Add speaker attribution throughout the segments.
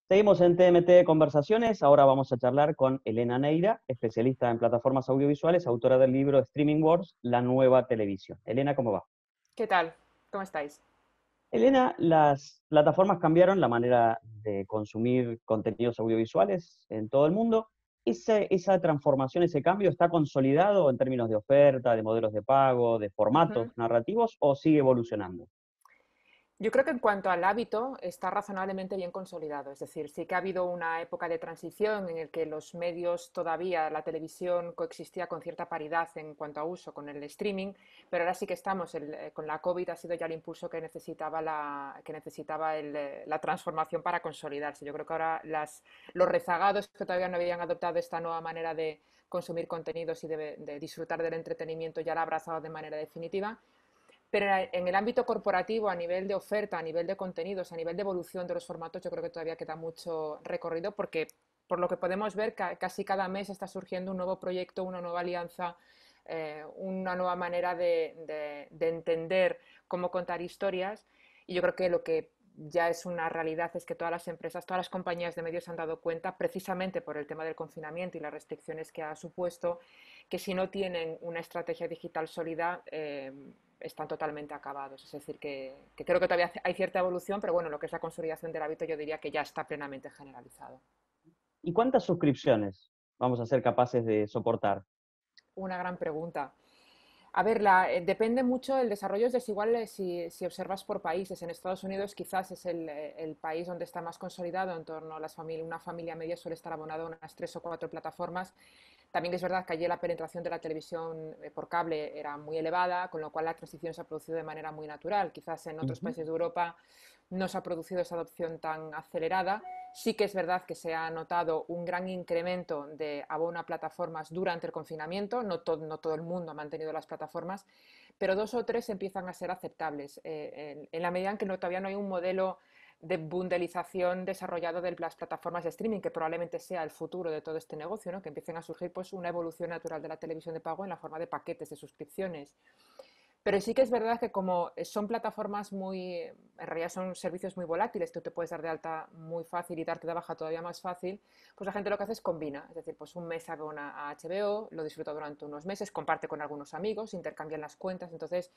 Speaker 1: Seguimos en TMT Conversaciones, ahora vamos a charlar con Elena Neira, especialista en plataformas audiovisuales, autora del libro Streaming Wars, la nueva televisión. Elena, ¿cómo va?
Speaker 2: ¿Qué tal? ¿Cómo estáis?
Speaker 1: Elena, las plataformas cambiaron la manera de consumir contenidos audiovisuales en todo el mundo. ¿Esa transformación, ese cambio está consolidado en términos de oferta, de modelos de pago, de formatos
Speaker 2: Ujú.
Speaker 1: narrativos o sigue evolucionando?
Speaker 2: Yo creo que en cuanto al hábito está razonablemente bien consolidado. Es decir, sí que ha habido una época de transición en la que los medios todavía, la televisión coexistía con cierta paridad en cuanto a uso con el streaming, pero ahora sí que estamos, con la COVID ha sido ya el impulso que necesitaba la transformación para consolidarse. Yo creo que ahora los rezagados que todavía no habían adoptado esta nueva manera de consumir contenidos y de disfrutar del entretenimiento ya la ha abrazado de manera definitiva. Pero en el ámbito corporativo, a nivel de oferta, a nivel de contenidos, a nivel de evolución de los formatos, yo creo que todavía queda mucho recorrido porque, por lo que podemos ver, casi cada mes está surgiendo un nuevo proyecto, una nueva alianza, una nueva manera de entender cómo contar historias. Y yo creo que lo que ya es una realidad es que todas las empresas, todas las compañías de medios se han dado cuenta, precisamente por el tema del confinamiento y las restricciones que ha supuesto, que si no tienen una estrategia digital sólida, están totalmente acabados. Es decir, que creo que todavía hay cierta evolución, pero bueno, lo que es la consolidación del hábito yo diría que ya está plenamente generalizado.
Speaker 1: ¿Y cuántas suscripciones vamos a ser capaces de soportar?
Speaker 2: Una gran pregunta. A ver, depende mucho, el desarrollo es desigual si observas por países. En Estados Unidos quizás es el país donde está más consolidado en torno a una familia media suele estar abonada a unas 3 o 4 plataformas. También es verdad que allí la penetración de la televisión por cable era muy elevada, con lo cual la transición se ha producido de manera muy natural. Quizás en otros
Speaker 1: Ujú.
Speaker 2: países de Europa no se ha producido esa adopción tan acelerada. Sí que es verdad que se ha notado un gran incremento de abono a plataformas durante el confinamiento. No todo el mundo ha mantenido las plataformas, pero 2 o 3 empiezan a ser aceptables. En la medida en que todavía no hay un modelo de bundelización desarrollado de las plataformas de streaming, que probablemente sea el futuro de todo este negocio, ¿no? Que empiecen a surgir pues, una evolución natural de la televisión de pago en la forma de paquetes de suscripciones. Pero sí que es verdad que como son plataformas en realidad son servicios muy volátiles, tú te puedes dar de alta muy fácil y darte de baja todavía más fácil, pues la gente lo que hace es combina, es decir, pues un mes abona a HBO, lo disfruta durante unos meses, comparte con algunos amigos, intercambian las cuentas, entonces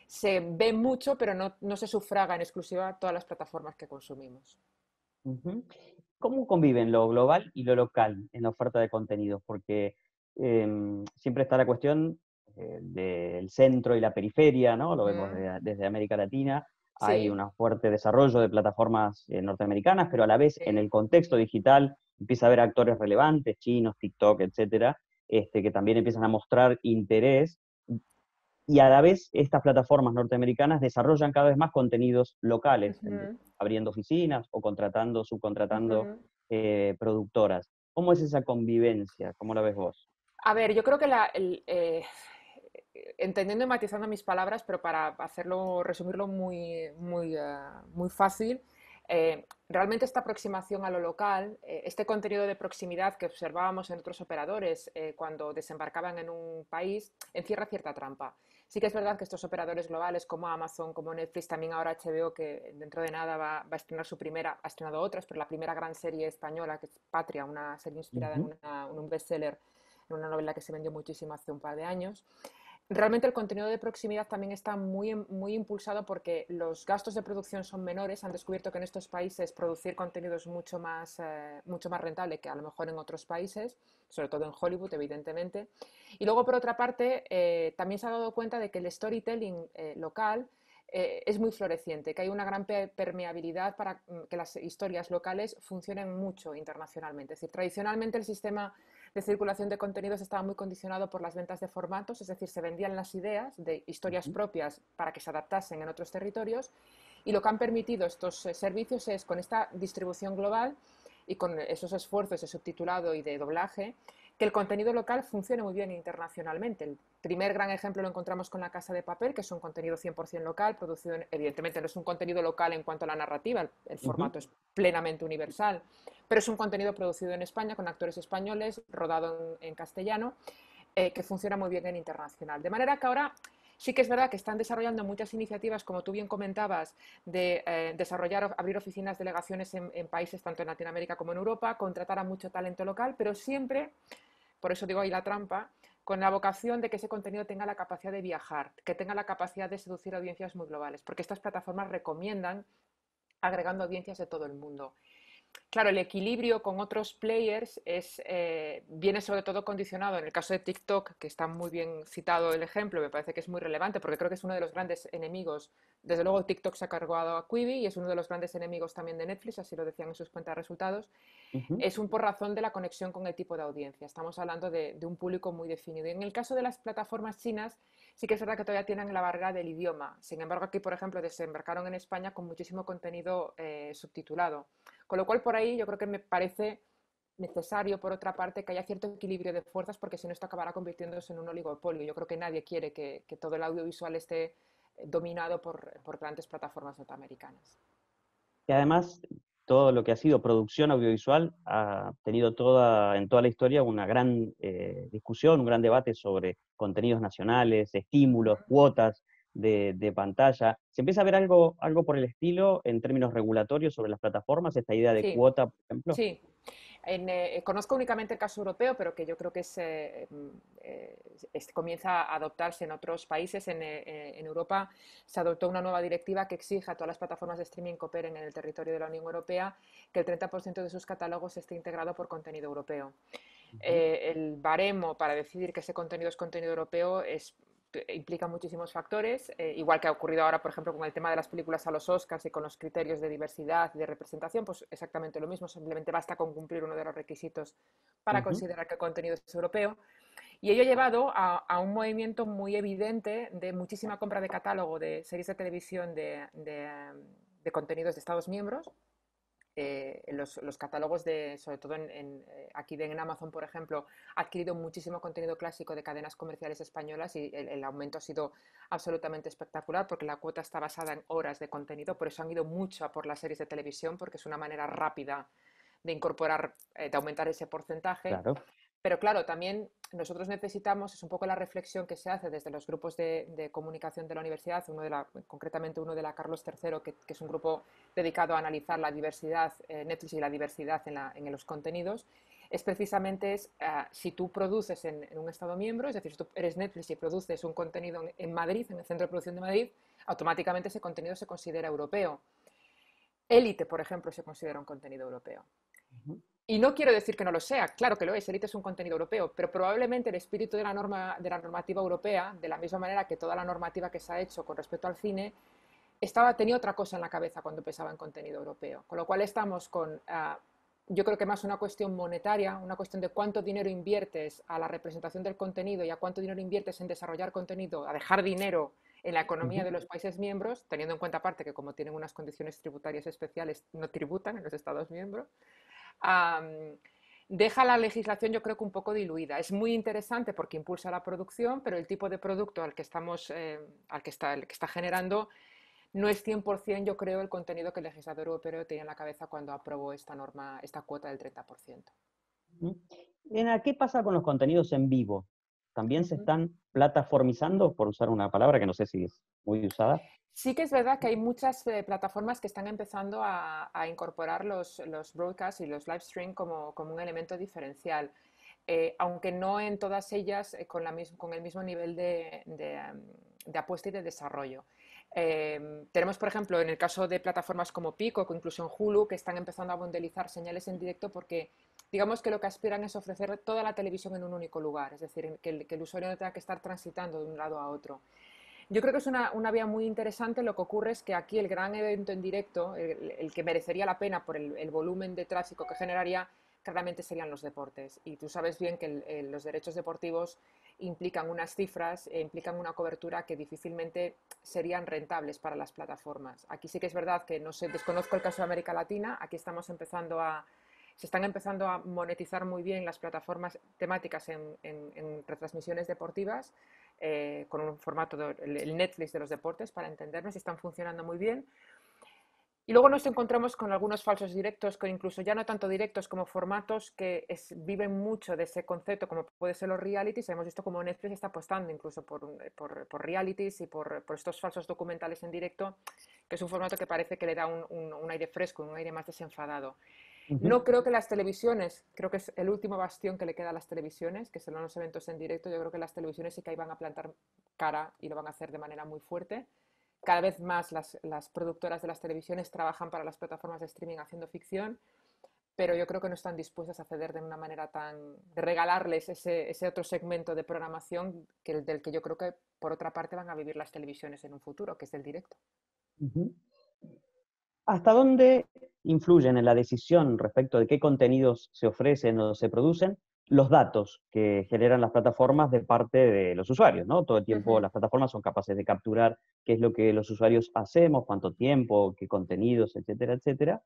Speaker 2: se ve mucho, pero no se sufraga en exclusiva todas las plataformas que consumimos.
Speaker 1: Ujú. ¿Cómo conviven lo global y lo local en la oferta de contenidos? Porque siempre está la cuestión del centro y la periferia, ¿no? Lo vemos
Speaker 2: Mm,
Speaker 1: desde América Latina. Hay
Speaker 2: sí,
Speaker 1: un fuerte desarrollo de plataformas norteamericanas, pero a la vez en
Speaker 2: sí.
Speaker 1: el contexto digital empieza a haber actores relevantes, chinos, TikTok, etcétera, que también empiezan a mostrar interés y a la vez estas plataformas norteamericanas desarrollan cada vez más contenidos locales,
Speaker 2: Ujú,
Speaker 1: abriendo oficinas o contratando, subcontratando
Speaker 2: ujú.
Speaker 1: productoras. ¿Cómo es esa convivencia? ¿Cómo la ves vos?
Speaker 2: A ver, yo creo que entendiendo y matizando mis palabras, pero para hacerlo, resumirlo muy fácil, realmente esta aproximación a lo local, este contenido de proximidad que observábamos en otros operadores cuando desembarcaban en un país, encierra cierta trampa. Sí que es verdad que estos operadores globales como Amazon, como Netflix, también ahora HBO, que dentro de nada va a estrenar su primera, ha estrenado otras, pero la primera gran serie española, que es Patria, una serie inspirada
Speaker 1: Ujú.
Speaker 2: en un bestseller, en una novela que se vendió muchísimo hace un par de años. Realmente el contenido de proximidad también está muy impulsado porque los gastos de producción son menores. Han descubierto que en estos países producir contenido es mucho más rentable que a lo mejor en otros países, sobre todo en Hollywood, evidentemente. Y luego, por otra parte, también se ha dado cuenta de que el storytelling local es muy floreciente, que hay una gran permeabilidad para que las historias locales funcionen mucho internacionalmente. Es decir, tradicionalmente el sistema de circulación de contenidos estaba muy condicionado por las ventas de formatos, es decir, se vendían las ideas de historias
Speaker 1: Ujú.
Speaker 2: propias para que se adaptasen en otros territorios y lo que han permitido estos servicios es con esta distribución global y con esos esfuerzos de subtitulado y de doblaje, que el contenido local funcione muy bien internacionalmente. El primer gran ejemplo lo encontramos con La Casa de Papel, que es un contenido 100% local, producido evidentemente no es un contenido local en cuanto a la narrativa, el
Speaker 1: Ujú.
Speaker 2: formato es plenamente universal, pero es un contenido producido en España con actores españoles, rodado en castellano, que funciona muy bien en internacional. De manera que ahora Sí que es verdad que están desarrollando muchas iniciativas, como tú bien comentabas, de desarrollar, abrir oficinas, delegaciones en países tanto en Latinoamérica como en Europa, contratar a mucho talento local, pero siempre, por eso digo ahí la trampa, con la vocación de que ese contenido tenga la capacidad de viajar, que tenga la capacidad de seducir audiencias muy globales, porque estas plataformas recomiendan agregando audiencias de todo el mundo. Claro, el equilibrio con otros players viene sobre todo condicionado, en el caso de TikTok, que está muy bien citado el ejemplo, me parece que es muy relevante porque creo que es uno de los grandes enemigos. Desde luego TikTok se ha cargado a Quibi y es uno de los grandes enemigos también de Netflix, así lo decían en sus cuentas de resultados.
Speaker 1: Ujú.
Speaker 2: Es por razón de la conexión con el tipo de audiencia. Estamos hablando de un público muy definido. Y en el caso de las plataformas chinas, sí que es verdad que todavía tienen la barrera del idioma. Sin embargo, aquí, por ejemplo, desembarcaron en España con muchísimo contenido subtitulado. Con lo cual, por ahí yo creo que me parece necesario, por otra parte, que haya cierto equilibrio de fuerzas, porque si no, esto acabará convirtiéndose en un oligopolio. Yo creo que nadie quiere que todo el audiovisual esté dominado por grandes plataformas norteamericanas.
Speaker 1: Y además, todo lo que ha sido producción audiovisual ha tenido en toda la historia una gran discusión, un gran debate sobre contenidos nacionales, estímulos, cuotas de pantalla. ¿Se empieza a ver algo por el estilo en términos regulatorios sobre las plataformas, esta idea de
Speaker 2: Sí,
Speaker 1: cuota, por ejemplo?
Speaker 2: sí. Conozco únicamente el caso europeo, pero que yo creo que comienza a adoptarse en otros países. En Europa se adoptó una nueva directiva que exige a todas las plataformas de streaming que operen en el territorio de la Unión Europea que el 30% de sus catálogos esté integrado por contenido europeo.
Speaker 1: Ujú,
Speaker 2: El baremo para decidir que ese contenido es contenido europeo implica muchísimos factores, igual que ha ocurrido ahora, por ejemplo, con el tema de las películas a los Oscars y con los criterios de diversidad y de representación, pues exactamente lo mismo, simplemente basta con cumplir uno de los requisitos para
Speaker 1: ujú.
Speaker 2: considerar que el contenido es europeo. Y ello ha llevado a un movimiento muy evidente de muchísima compra de catálogo de series de televisión de contenidos de Estados miembros, los catálogos sobre todo aquí en Amazon, por ejemplo, ha adquirido muchísimo contenido clásico de cadenas comerciales españolas y el aumento ha sido absolutamente espectacular porque la cuota está basada en horas de contenido, por eso han ido mucho a por las series de televisión porque es una manera rápida de incorporar, de aumentar ese porcentaje.
Speaker 1: Claro.
Speaker 2: Pero claro, también nosotros necesitamos, es un poco la reflexión que se hace desde los grupos de comunicación de la universidad, concretamente uno de la Carlos III, que es un grupo dedicado a analizar la diversidad, Netflix y la diversidad en los contenidos, es precisamente si tú produces en un Estado miembro, es decir, si tú eres Netflix y produces un contenido en Madrid, en el centro de producción de Madrid, automáticamente ese contenido se considera europeo. Élite, por ejemplo, se considera un contenido europeo.
Speaker 1: Ujú.
Speaker 2: Y no quiero decir que no lo sea, claro que lo es, Elite es un contenido europeo, pero probablemente el espíritu de la normativa europea, de la misma manera que toda la normativa que se ha hecho con respecto al cine, tenía otra cosa en la cabeza cuando pensaba en contenido europeo. Con lo cual estamos yo creo que más una cuestión monetaria, una cuestión de cuánto dinero inviertes a la representación del contenido y a cuánto dinero inviertes en desarrollar contenido, a dejar dinero en la economía
Speaker 1: Ujú.
Speaker 2: de los países miembros, teniendo en cuenta aparte que como tienen unas condiciones tributarias especiales, no tributan en los Estados miembros. um, Deja la legislación yo creo que un poco diluida. Es muy interesante porque impulsa la producción, pero el tipo de producto al que está generando no es 100% yo creo el contenido que el legislador europeo tenía en la cabeza cuando aprobó esta norma, esta cuota del 30%.
Speaker 1: Ujú. ¿Qué pasa con los contenidos en vivo? ¿También se
Speaker 2: Uh-huh.
Speaker 1: están plataformizando, por usar una palabra que no sé si es muy usada?
Speaker 2: Sí que es verdad que hay muchas plataformas que están empezando a incorporar los broadcasts y los live stream como un elemento diferencial. Aunque no en todas ellas con el mismo nivel de apuesta y de desarrollo. Tenemos, por ejemplo, en el caso de plataformas como Pico o incluso en Hulu, que están empezando a mondelizar señales en directo porque digamos que lo que aspiran es ofrecer toda la televisión en un único lugar, es decir, que el usuario no tenga que estar transitando de un lado a otro. Yo creo que es una vía muy interesante. Lo que ocurre es que aquí el gran evento en directo, el que merecería la pena por el volumen de tráfico que generaría, claramente serían los deportes. Y tú sabes bien que los derechos deportivos implican unas cifras, implican una cobertura que difícilmente serían rentables para las plataformas. Aquí sí que es verdad que no sé, desconozco el caso de América Latina, aquí se están empezando a monetizar muy bien las plataformas temáticas en retransmisiones deportivas, con un formato el Netflix de los deportes, para entendernos, y están funcionando muy bien. Y luego nos encontramos con algunos falsos directos, con incluso ya no tanto directos como formatos que viven mucho de ese concepto, como puede ser los realities. Hemos visto como Netflix está apostando incluso por realities y por estos falsos documentales en directo, que es un formato que parece que le da un aire fresco, un aire más desenfadado.
Speaker 1: Ujú,
Speaker 2: No creo que las televisiones, creo que es el último bastión que le queda a las televisiones, que son los eventos en directo. Yo creo que las televisiones sí que ahí van a plantar cara y lo van a hacer de manera muy fuerte. Cada vez más las productoras de las televisiones trabajan para las plataformas de streaming haciendo ficción, pero yo creo que no están dispuestas a ceder de una manera de regalarles ese otro segmento de programación del que yo creo que por otra parte van a vivir las televisiones en un futuro, que es el directo.
Speaker 1: ujú. ¿Hasta dónde influyen en la decisión respecto de qué contenidos se ofrecen o se producen los datos que generan las plataformas de parte de los usuarios, ¿no? Todo el
Speaker 2: Uh
Speaker 1: tiempo
Speaker 2: -huh.
Speaker 1: las plataformas son capaces de capturar qué es lo que los usuarios hacemos, cuánto tiempo, qué contenidos, etcétera, etcétera.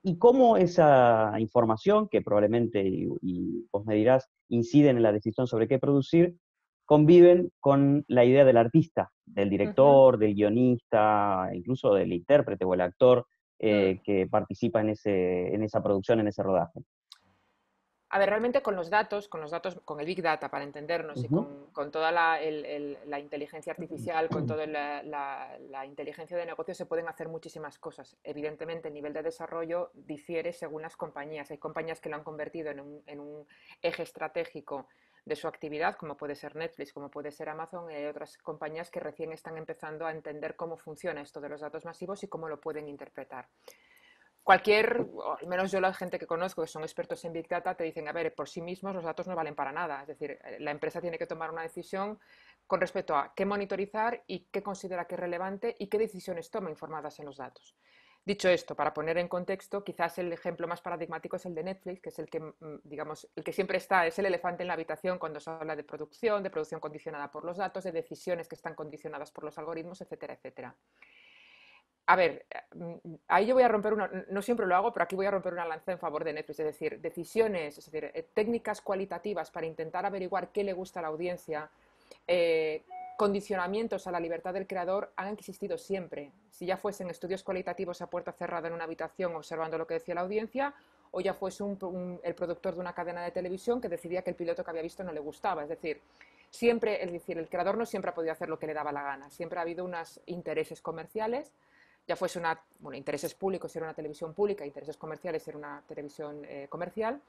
Speaker 1: Y cómo esa información, que probablemente, y vos me dirás, inciden en la decisión sobre qué producir, conviven con la idea del artista, del
Speaker 2: Uh -huh.
Speaker 1: director, del guionista, incluso del intérprete o el actor
Speaker 2: Hmm.
Speaker 1: que participa en esa producción, en ese rodaje.
Speaker 2: A ver, realmente con los datos, con el Big Data para entendernos y
Speaker 1: Ujú.
Speaker 2: con toda la inteligencia artificial, con toda la inteligencia de negocio se pueden hacer muchísimas cosas. Evidentemente el nivel de desarrollo difiere según las compañías. Hay compañías que lo han convertido en un eje estratégico de su actividad, como puede ser Netflix, como puede ser Amazon, y hay otras compañías que recién están empezando a entender cómo funciona esto de los datos masivos y cómo lo pueden interpretar. O al menos yo la gente que conozco que son expertos en Big Data te dicen, a ver, por sí mismos los datos no valen para nada. Es decir, la empresa tiene que tomar una decisión con respecto a qué monitorizar y qué considera que es relevante y qué decisiones toma informadas en los datos. Dicho esto, para poner en contexto, quizás el ejemplo más paradigmático es el de Netflix, que es el que, digamos, el que siempre está, es el elefante en la habitación cuando se habla de producción condicionada por los datos, de decisiones que están condicionadas por los algoritmos, etcétera, etcétera. A ver, ahí yo voy a romper una, no siempre lo hago, pero aquí voy a romper una lanza en favor de Netflix, es decir, decisiones, es decir, técnicas cualitativas para intentar averiguar qué le gusta a la audiencia, eh, condicionamientos a la libertad del creador han existido siempre. Si ya fuesen estudios cualitativos a puerta cerrada en una habitación observando lo que decía la audiencia, o ya fuese el productor de una cadena de televisión que decidía que el piloto que había visto no le gustaba. Es decir, siempre, es decir, el creador no siempre ha podido hacer lo que le daba la gana, siempre ha habido unos intereses comerciales, ya fuese intereses públicos si era una televisión pública, intereses comerciales si era una televisión comercial,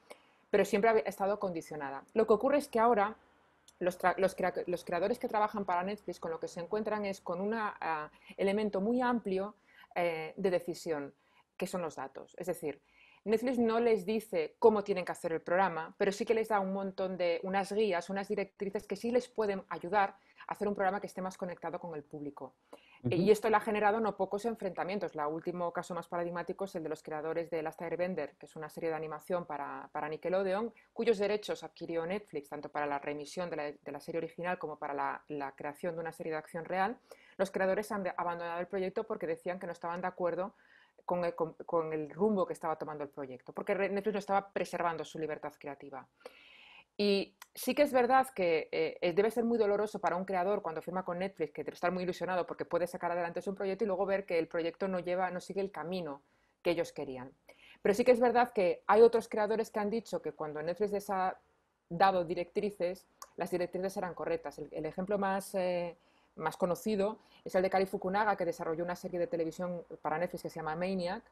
Speaker 2: pero siempre ha estado condicionada. Lo que ocurre es que ahora los creadores que trabajan para Netflix con lo que se encuentran es con un elemento muy amplio de decisión, que son los datos. Es decir, Netflix no les dice cómo tienen que hacer el programa, pero sí que les da un montón de unas guías, unas directrices que sí les pueden ayudar a hacer un programa que esté más conectado con el público. Y
Speaker 1: Ujú.
Speaker 2: esto le ha generado no pocos enfrentamientos. El último caso más paradigmático es el de los creadores de Last Airbender, que es una serie de animación para Nickelodeon, cuyos derechos adquirió Netflix, tanto para la reemisión de la serie original como para la creación de una serie de acción real. Los creadores han abandonado el proyecto porque decían que no estaban de acuerdo con el rumbo que estaba tomando el proyecto, porque Netflix no estaba preservando su libertad creativa. Y sí que es verdad que debe ser muy doloroso para un creador cuando firma con Netflix, que debe estar muy ilusionado porque puede sacar adelante su proyecto y luego ver que el proyecto no sigue el camino que ellos querían. Pero sí que es verdad que hay otros creadores que han dicho que cuando Netflix les ha dado directrices, las directrices eran correctas. El ejemplo más conocido es el de Kari Fukunaga, que desarrolló una serie de televisión para Netflix que se llama Maniac,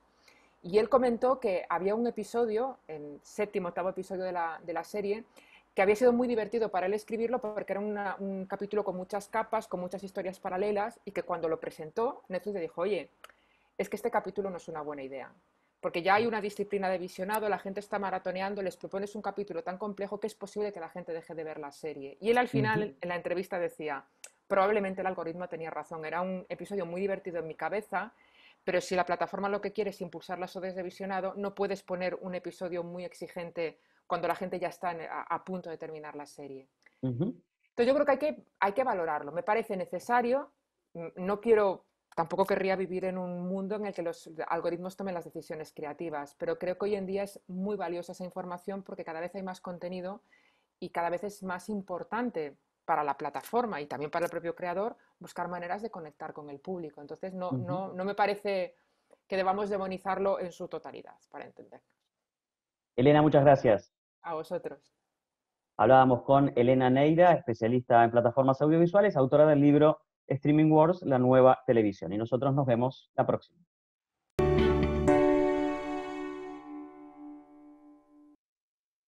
Speaker 2: y él comentó que había un episodio, el séptimo, octavo episodio de la serie, que había sido muy divertido para él escribirlo porque era un capítulo con muchas capas, con muchas historias paralelas, y que cuando lo presentó, Netflix le dijo, oye, es que este capítulo no es una buena idea, porque ya hay una disciplina de visionado, la gente está maratoneando, les propones un capítulo tan complejo que es posible que la gente deje de ver la serie. Y él al
Speaker 1: Ujú.
Speaker 2: final, en la entrevista, decía, probablemente el algoritmo tenía razón, era un episodio muy divertido en mi cabeza, pero si la plataforma lo que quiere es impulsar las ODs de visionado, no puedes poner un episodio muy exigente cuando la gente ya está a punto de terminar la serie.
Speaker 1: Ujú.
Speaker 2: Entonces yo creo que hay que valorarlo. Me parece necesario. No quiero, tampoco querría vivir en un mundo en el que los algoritmos tomen las decisiones creativas, pero creo que hoy en día es muy valiosa esa información porque cada vez hay más contenido y cada vez es más importante para la plataforma y también para el propio creador buscar maneras de conectar con el público. Entonces no,
Speaker 1: Ujú.
Speaker 2: no, no me parece que debamos demonizarlo en su totalidad, para entendernos.
Speaker 1: Elena, muchas gracias.
Speaker 2: A vosotros.
Speaker 1: Hablábamos con Elena Neira, especialista en plataformas audiovisuales, autora del libro Streaming Wars, la nueva televisión. Y nosotros nos vemos la próxima.